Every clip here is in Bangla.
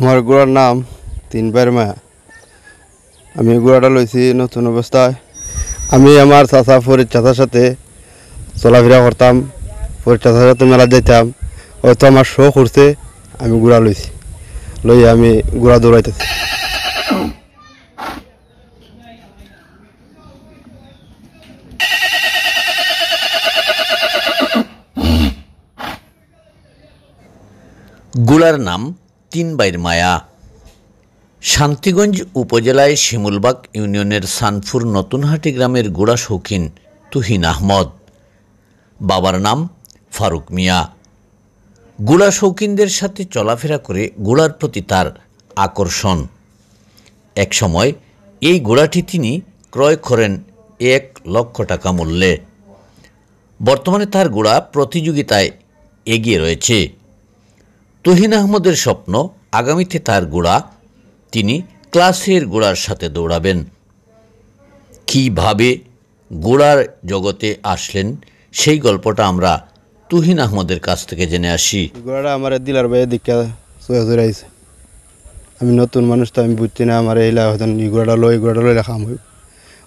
আমার ঘোড়ার নাম তিন পায়ের মায়া। আমি ঘোড়াটা লইছি নতুন অবস্থায়। আমি আমার চাচা ফরিদ চাচার সাথে চলাফেরা করতাম, ফরিদ চাচার সাথে মেলা যাইতাম। হয়তো আমার শখ উঠছে, আমি ঘোড়া লইছি, লইয়া আমি ঘোড়া দৌড়াইতেছি। ঘোড়ার নাম তিন বাইর মায়া। শান্তিগঞ্জ উপজেলায় শিমুলবাগ ইউনিয়নের সানপুর নতুনহাটি গ্রামের ঘোড়া শৌখিন তুহিন আহমদ। বাবার নাম ফারুক মিয়া। ঘোড়া শৌখিনদের সাথে চলাফেরা করে ঘোড়ার প্রতি তার আকর্ষণ। একসময় এই ঘোড়াটি তিনি ক্রয় করেন 1 লক্ষ টাকা মূল্যে। বর্তমানে তার ঘোড়া প্রতিযোগিতায় এগিয়ে রয়েছে। তুহিন আহমদের স্বপ্ন, আগামীতে তার ঘোড়া তিনি ক্লাসের ঘোড়ার সাথে দৌড়াবেন। কীভাবে ঘোড়ার জগতে আসলেন সেই গল্পটা আমরা তুহিন আহমদের কাছ থেকে জেনে আসি। ঘোড়াটা আমার দিলার ভাইয়ের দীক্ষা চলে আইছে। আমি নতুন মানুষ, তো আমি বুঝছি না আমার এইলা হয়তো ঘোড়াটা লই রাখাম হই।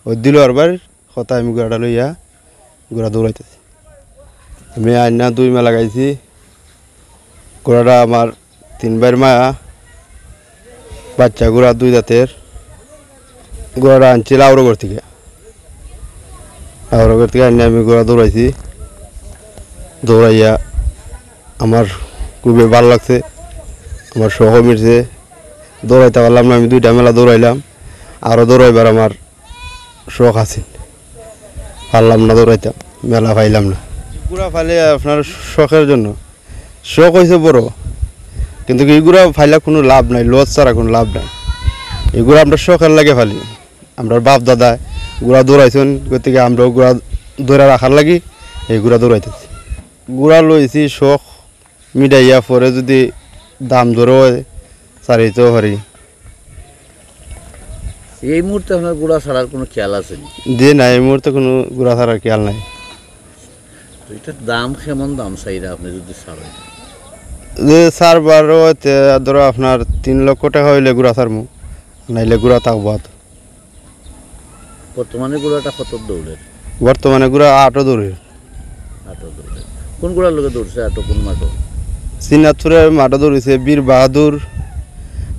ওই দিল আরবার কথা আমি ঘোড়াটা লইয়া ঘোড়া দৌড়াইতেছি। আমি আইনা 2 মেলা লাগাইছি। ঘোড়াটা আমার 3 বাইর মায়া, বাচ্চা ঘোড়া 2 দাঁতের। ঘোড়াটা আনছি লাউরগড় থেকে আইনে আমি ঘোড়া দৌড়াইছি। দৌড়াইয়া আমার খুবই ভালো লাগছে, আমার শখ মিটছে। দৌড়াইতে পারলাম না, আমি 2টা মেলা দৌড়াইলাম। আরও দৌড়াইবার আমার শখ আছে, পারলাম না দৌড়াইতাম, মেলা পাইলাম না। ঘোড়া ফাইলে আপনার শখের জন্য, শখ হয়েছে বড়, কিন্তু এইগুলা ফাইলে কোনো লাভ নাই, লস ছাড়া কোনো লাভ নাই। এগুলো আমরা শখের লাগে ফালি। আমরা বাপ দাদা ঘোড়া দৌড়াইছেন, গতিকে আমরাও ঘোড়া দৌড়া রাখার লাগি এই ঘোড়া দৌড়াইতেছি। ঘোড়া লইছি শখ মিটাইয়া, পরে যদি দাম ধরো চারিতেও পারি। এই মুহূর্তে আপনার ঘোড়া ছাড়ার কোনো খেয়াল আছে? যে নাই, এই মুহূর্তে কোনো ঘোড়া ছাড়ার খেয়াল নাই। এটার দাম কেমন দাম চাইরা আপনি যদি ছাড়েন? যে সারবারও ধরো আপনার 3 লক্ষ টাকা হইলে ঘোড়া ছাড়মু, নাইলে ঘোড়া থাকবো। বর্তমানে ঘোড়াটা কত দৌড়ের? বর্তমানে ঘোড়া 8 দৌড়ের। 8 দৌড়ের। কোন ঘোড়ার লোকে দৌড়ছে? 8 কোন মাঠও? শ্রীনাথপুরের মাঠে দৌড়েছে বীর বাহাদুর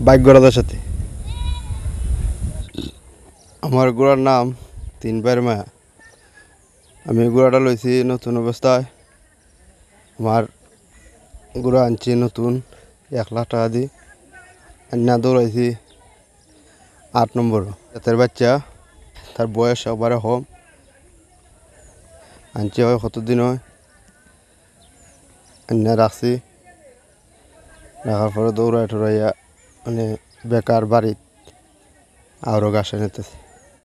ভাগ্যরাজার সাথে। আমার ঘোড়ার নাম 3 পায়ের মায়া। আমি ঘোড়াটা লইছি নতুন অবস্থায়। আমার ঘোড়া আনছি নতুন 1 লাখ টাকা দিয়ে। আন্না দৌড়াইছি 8 নম্বর জাতের বাচ্চা, তার বয়স একবারে কম। আনছি হয় কতদিন হয়, আন্না রাখছি। রাখার পরে দৌড়াই টোড়াইয়া মানে বেকার বাড়িত আরও ঘাসে নিতেছি।